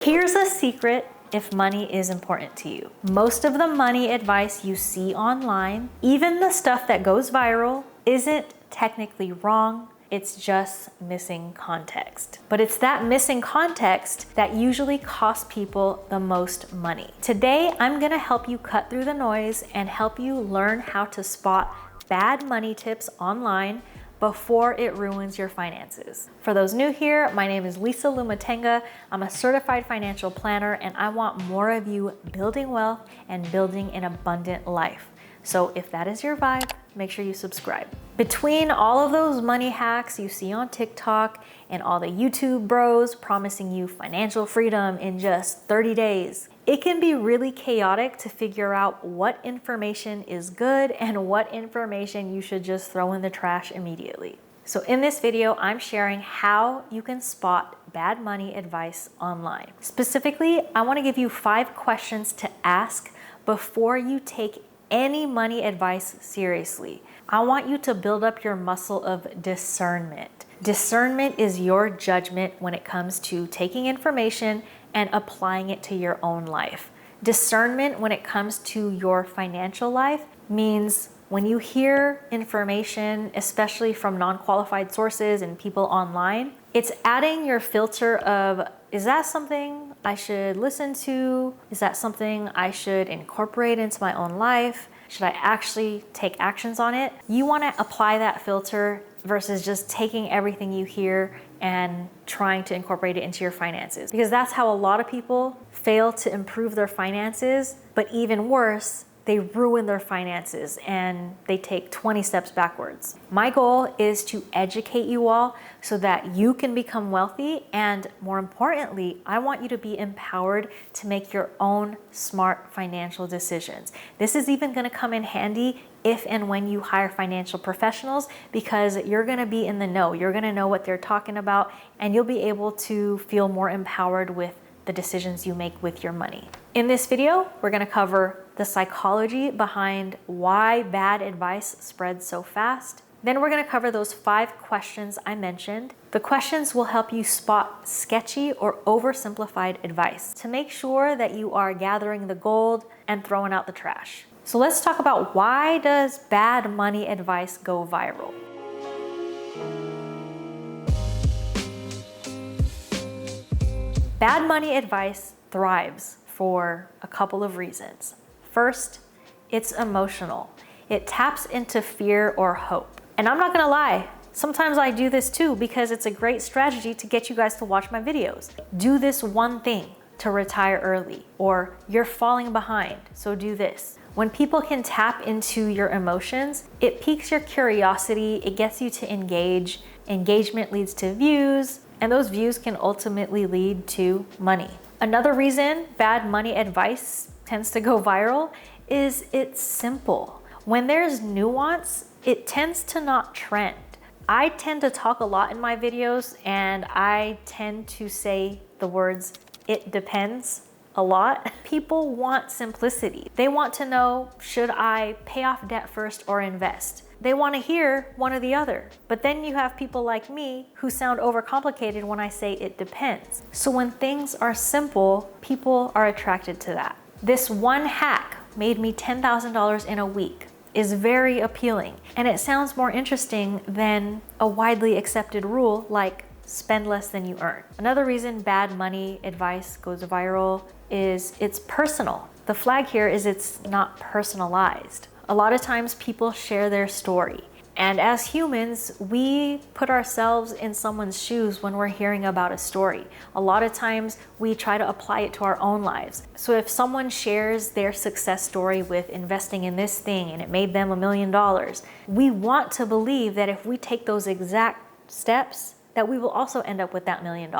Here's a secret if money is important to you. Most of the money advice you see online, even the stuff that goes viral, isn't technically wrong. It's just missing context. But it's that missing context that usually costs people the most money. Today, I'm gonna help you cut through the noise and help you learn how to spot bad money tips online before it ruins your finances. For those new here, my name is Lissa Lumutenga. I'm a certified financial planner and I want more of you building wealth and building an abundant life. So if that is your vibe, make sure you subscribe. Between all of those money hacks you see on TikTok and all the YouTube bros promising you financial freedom in just 30 days, it can be really chaotic to figure out what information is good and what information you should just throw in the trash immediately. So in this video, I'm sharing how you can spot bad money advice online. Specifically, I want to give you 5 questions to ask before you take any money advice seriously. I want you to build up your muscle of discernment. Discernment is your judgment when it comes to taking information and applying it to your own life. Discernment when it comes to your financial life means when you hear information, especially from non-qualified sources and people online, it's adding your filter of, is that something I should listen to? Is that something I should incorporate into my own life? Should I actually take actions on it? You want to apply that filter versus just taking everything you hear and trying to incorporate it into your finances. Because that's how a lot of people fail to improve their finances, but even worse, they ruin their finances and they take 20 steps backwards. My goal is to educate you all so that you can become wealthy, and more importantly, I want you to be empowered to make your own smart financial decisions. This is even going to come in handy if and when you hire financial professionals, because you're going to be in the know. You're going to know what they're talking about, and you'll be able to feel more empowered with the decisions you make with your money. In this video, we're going to cover the psychology behind why bad advice spreads so fast. Then we're going to cover those 5 questions I mentioned. The questions will help you spot sketchy or oversimplified advice to make sure that you are gathering the gold and throwing out the trash. So let's talk about, why does bad money advice go viral? Bad money advice thrives for a couple of reasons. First, it's emotional. It taps into fear or hope. And I'm not gonna lie, sometimes I do this too because it's a great strategy to get you guys to watch my videos. Do this one thing to retire early, or you're falling behind, so do this. When people can tap into your emotions, it piques your curiosity, it gets you to engage. Engagement leads to views, and those views can ultimately lead to money. Another reason bad money advice tends to go viral is it's simple. When there's nuance, it tends to not trend. I tend to talk a lot in my videos, and I tend to say the words, "it depends," a lot. People want simplicity. They want to know, should I pay off debt first or invest? They want to hear one or the other. But then you have people like me who sound overcomplicated when I say it depends. So when things are simple, people are attracted to that. This one hack made me $10,000 in a week is very appealing, and it sounds more interesting than a widely accepted rule like spend less than you earn. Another reason bad money advice goes viral is it's personal. The flag here is it's not personalized. A lot of times people share their story. And as humans, we put ourselves in someone's shoes when we're hearing about a story. A lot of times we try to apply it to our own lives. So if someone shares their success story with investing in this thing and it made them $1 million, we want to believe that if we take those exact steps, that we will also end up with that $1 million.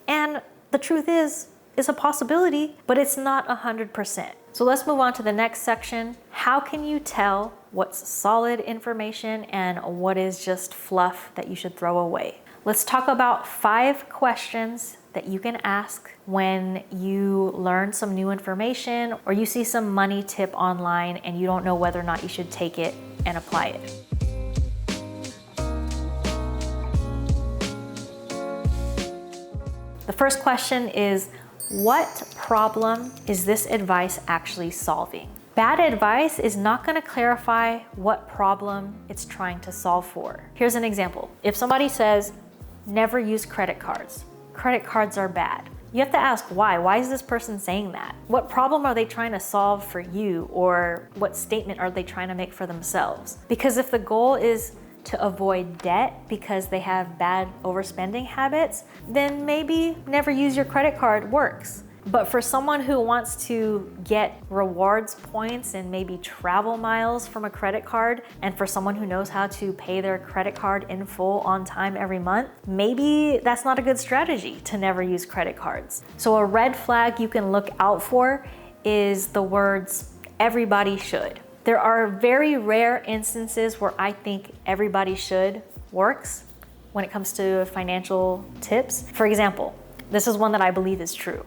And the truth is, it's a possibility, but it's not 100%. So let's move on to the next section. How can you tell what's solid information and what is just fluff that you should throw away? Let's talk about 5 questions that you can ask when you learn some new information or you see some money tip online and you don't know whether or not you should take it and apply it. The first question is, What problem is this advice actually solving? Bad advice is not going to clarify what problem it's trying to solve for. Here's an example. If somebody says, never use credit cards. Credit cards are bad. You have to ask why. Why is this person saying that? What problem are they trying to solve for you, or what statement are they trying to make for themselves? Because if the goal is to avoid debt because they have bad overspending habits, then maybe never use your credit card works. But for someone who wants to get rewards points and maybe travel miles from a credit card, and for someone who knows how to pay their credit card in full on time every month, maybe that's not a good strategy to never use credit cards. So a red flag you can look out for is the words everybody should. There are very rare instances where I think everybody should works when it comes to financial tips. For example, this is one that I believe is true.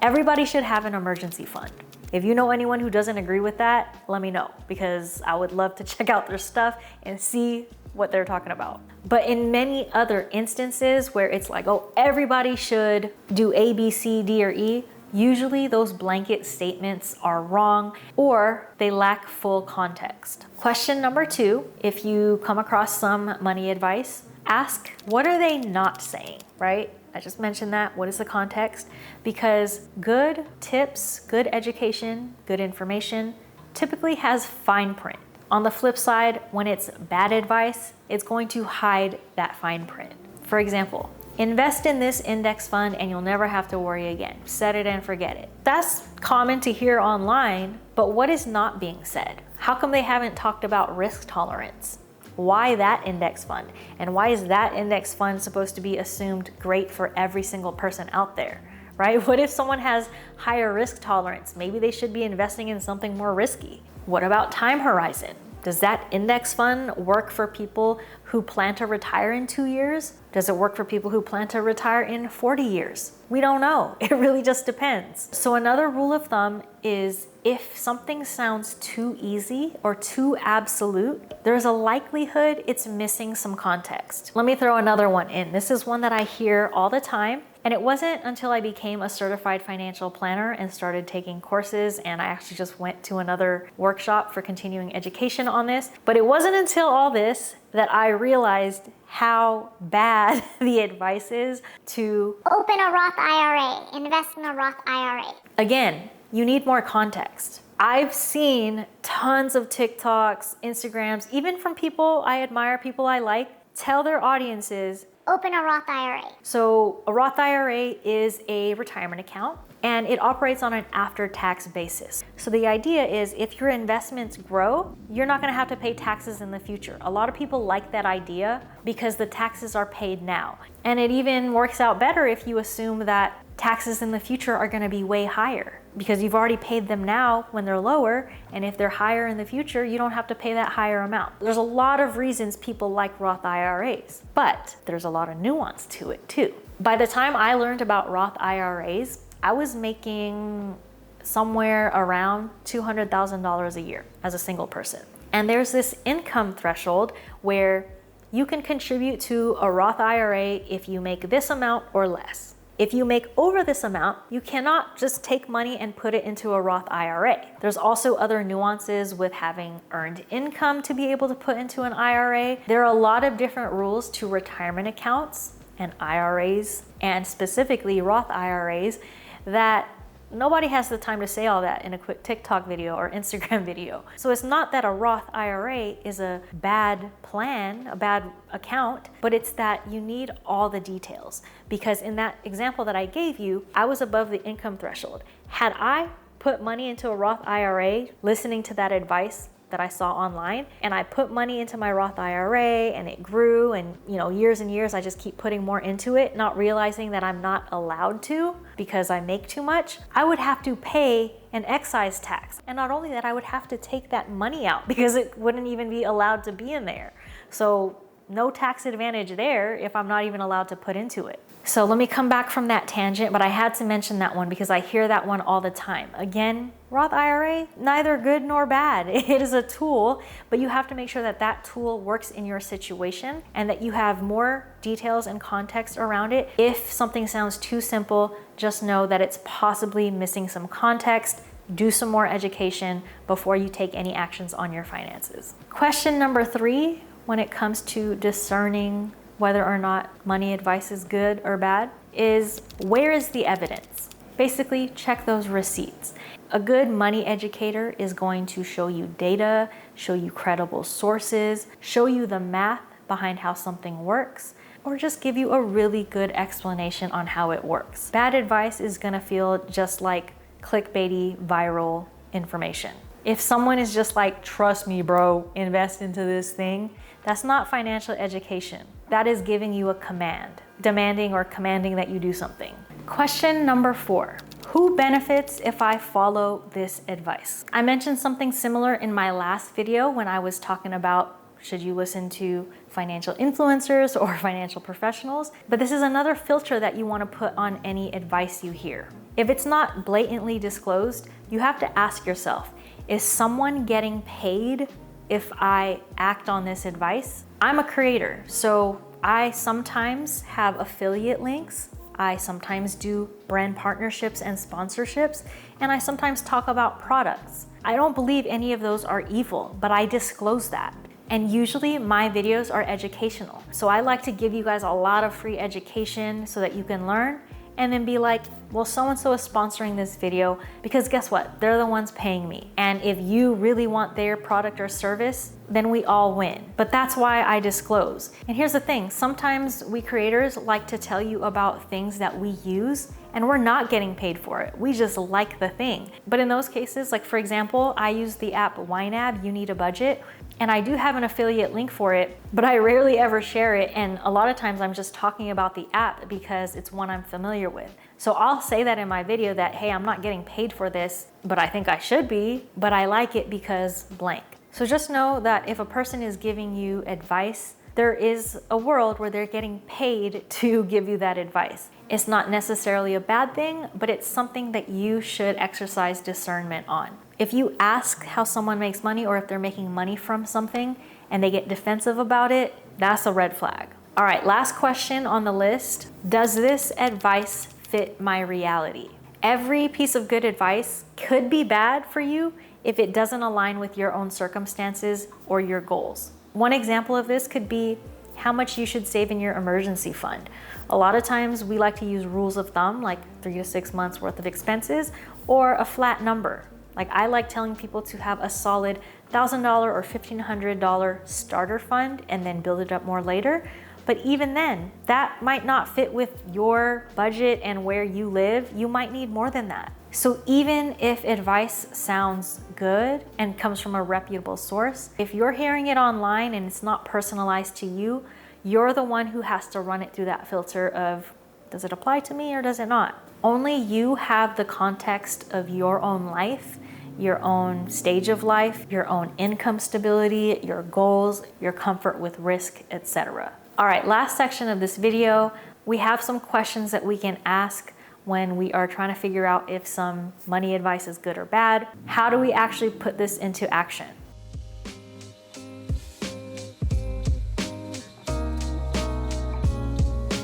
Everybody should have an emergency fund. If you know anyone who doesn't agree with that, let me know, because I would love to check out their stuff and see what they're talking about. But in many other instances where it's like, oh, everybody should do A, B, C, D, or E, usually those blanket statements are wrong or they lack full context. Question number 2, if you come across some money advice, ask, what are they not saying, right? I just mentioned that. What is the context? Because good tips, good education, good information typically has fine print. On the flip side, when it's bad advice, it's going to hide that fine print. For example, invest in this index fund and you'll never have to worry again. Set it and forget it. That's common to hear online, but what is not being said? How come they haven't talked about risk tolerance? Why that index fund? And why is that index fund supposed to be assumed great for every single person out there, right? What if someone has higher risk tolerance? Maybe they should be investing in something more risky. What about time horizon? Does that index fund work for people who plan to retire in 2 years? Does it work for people who plan to retire in 40 years? We don't know. It really just depends. So another rule of thumb is if something sounds too easy or too absolute, there's a likelihood it's missing some context. Let me throw another one in. This is one that I hear all the time. And it wasn't until I became a certified financial planner and started taking courses, and I actually just went to another workshop for continuing education on this. But it wasn't until all this that I realized how bad the advice is to open a Roth IRA, invest in a Roth IRA. Again, you need more context. I've seen tons of TikToks, Instagrams, even from people I admire, people I like, tell their audiences, open a Roth IRA. So a Roth IRA is a retirement account and it operates on an after-tax basis. So the idea is if your investments grow, you're not gonna have to pay taxes in the future. A lot of people like that idea because the taxes are paid now. And it even works out better if you assume that taxes in the future are gonna be way higher because you've already paid them now when they're lower, and if they're higher in the future, you don't have to pay that higher amount. There's a lot of reasons people like Roth IRAs, but there's a lot of nuance to it too. By the time I learned about Roth IRAs, I was making somewhere around $200,000 a year as a single person. And there's this income threshold where you can contribute to a Roth IRA if you make this amount or less. If you make over this amount, you cannot just take money and put it into a Roth IRA. There's also other nuances with having earned income to be able to put into an IRA. There are a lot of different rules to retirement accounts and IRAs, and specifically Roth IRAs, that nobody has the time to say all that in a quick TikTok video or Instagram video. So it's not that a Roth IRA is a bad plan, a bad account, but it's that you need all the details. Because in that example that I gave you, I was above the income threshold. Had I put money into a Roth IRA, listening to that advice that I saw online, and I put money into my Roth IRA and it grew, and years and years I just keep putting more into it, not realizing that I'm not allowed to because I make too much, I would have to pay an excise tax. And not only that, I would have to take that money out because it wouldn't even be allowed to be in there. So no tax advantage there if I'm not even allowed to put into it. So let me come back from that tangent, but I had to mention that one because I hear that one all the time. Again, Roth IRA, neither good nor bad. It is a tool, but you have to make sure that that tool works in your situation and that you have more details and context around it. If something sounds too simple, just know that it's possibly missing some context. Do some more education before you take any actions on your finances. Question number 3, when it comes to discerning whether or not money advice is good or bad, is where is the evidence? Basically, check those receipts. A good money educator is going to show you data, show you credible sources, show you the math behind how something works, or just give you a really good explanation on how it works. Bad advice is gonna feel just like clickbaity, viral information. If someone is just like, trust me, bro, invest into this thing, that's not financial education. That is giving you a command, demanding or commanding that you do something. Question number 4. Who benefits if I follow this advice? I mentioned something similar in my last video when I was talking about should you listen to financial influencers or financial professionals, but this is another filter that you want to put on any advice you hear. If it's not blatantly disclosed, you have to ask yourself, is someone getting paid if I act on this advice? I'm a creator, so I sometimes have affiliate links. I sometimes do brand partnerships and sponsorships, and I sometimes talk about products. I don't believe any of those are evil, but I disclose that. And usually my videos are educational. So I like to give you guys a lot of free education so that you can learn and then be like, well, so-and-so is sponsoring this video because guess what? They're the ones paying me. And if you really want their product or service, then we all win. But that's why I disclose. And here's the thing, sometimes we creators like to tell you about things that we use and we're not getting paid for it. We just like the thing. But in those cases, like for example, I use the app YNAB, You Need a Budget, and I do have an affiliate link for it, but I rarely ever share it. And a lot of times I'm just talking about the app because it's one I'm familiar with. So I'll say that in my video that, hey, I'm not getting paid for this, but I think I should be, but I like it because blank. So just know that if a person is giving you advice, there is a world where they're getting paid to give you that advice. It's not necessarily a bad thing, but it's something that you should exercise discernment on. If you ask how someone makes money or if they're making money from something and they get defensive about it, that's a red flag. All right, last question on the list. Does this advice fit my reality? Every piece of good advice could be bad for you if it doesn't align with your own circumstances or your goals. One example of this could be how much you should save in your emergency fund. A lot of times we like to use rules of thumb, like 3 to 6 months worth of expenses, or a flat number. Like I like telling people to have a solid $1,000 or $1,500 starter fund and then build it up more later. But even then, that might not fit with your budget and where you live. You might need more than that. So even if advice sounds good and comes from a reputable source, if you're hearing it online and it's not personalized to you, you're the one who has to run it through that filter of, does it apply to me or does it not? Only you have the context of your own life, your own stage of life, your own income stability, your goals, your comfort with risk, etc. All right, last section of this video, we have some questions that we can ask when we are trying to figure out if some money advice is good or bad. How do we actually put this into action?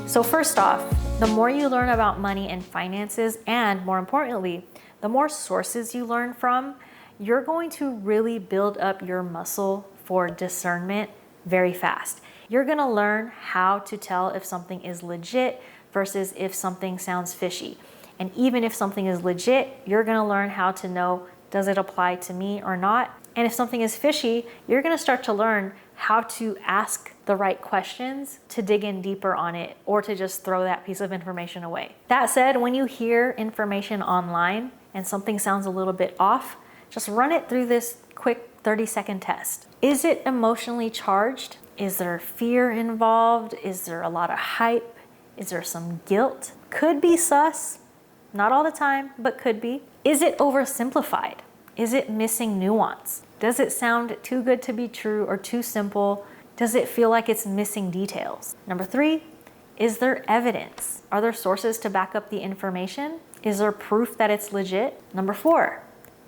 So first off, the more you learn about money and finances, and more importantly, the more sources you learn from, you're going to really build up your muscle for discernment very fast. You're gonna learn how to tell if something is legit versus if something sounds fishy. And even if something is legit, you're gonna learn how to know, does it apply to me or not? And if something is fishy, you're gonna start to learn how to ask the right questions to dig in deeper on it or to just throw that piece of information away. That said, when you hear information online and something sounds a little bit off, just run it through this quick 30-second test. Is it emotionally charged? Is there fear involved? Is there a lot of hype? Is there some guilt? Could be sus, not all the time, but could be. Is it oversimplified? Is it missing nuance? Does it sound too good to be true or too simple? Does it feel like it's missing details? Number 3, is there evidence? Are there sources to back up the information? Is there proof that it's legit? Number 4,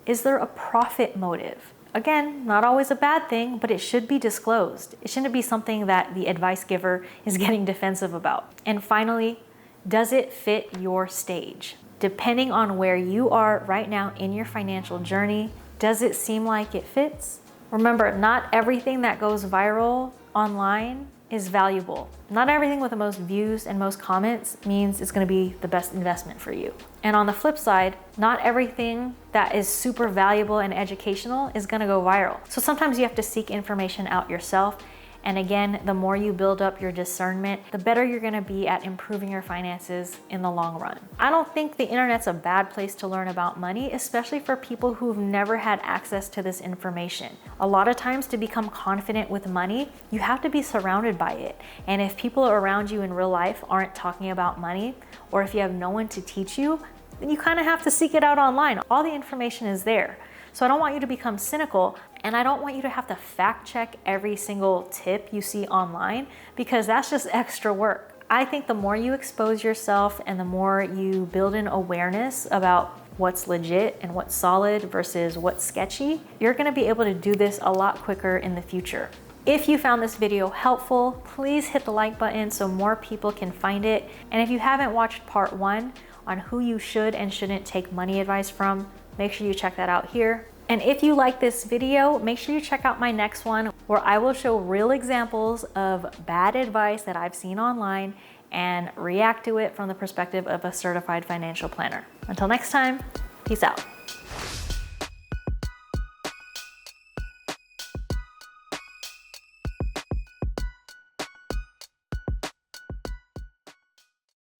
Is there a profit motive? Again, not always a bad thing, but it should be disclosed. It shouldn't be something that the advice giver is getting defensive about. And finally, does it fit your stage? Depending on where you are right now in your financial journey, does it seem like it fits? Remember, not everything that goes viral online is valuable. Not everything with the most views and most comments means it's gonna be the best investment for you. And on the flip side, not everything that is super valuable and educational is gonna go viral. So sometimes you have to seek information out yourself. And again, the more you build up your discernment, the better you're gonna be at improving your finances in the long run. I don't think the internet's a bad place to learn about money, especially for people who've never had access to this information. A lot of times to become confident with money, you have to be surrounded by it. And if people around you in real life aren't talking about money, or if you have no one to teach you, then you kind of have to seek it out online. All the information is there. So I don't want you to become cynical, and I don't want you to have to fact check every single tip you see online, because that's just extra work. I think the more you expose yourself and the more you build an awareness about what's legit and what's solid versus what's sketchy, you're gonna be able to do this a lot quicker in the future. If you found this video helpful, please hit the like button so more people can find it. And if you haven't watched part 1 on who you should and shouldn't take money advice from, make sure you check that out here. And if you like this video, make sure you check out my next one where I will show real examples of bad advice that I've seen online and react to it from the perspective of a certified financial planner. Until next time, peace out.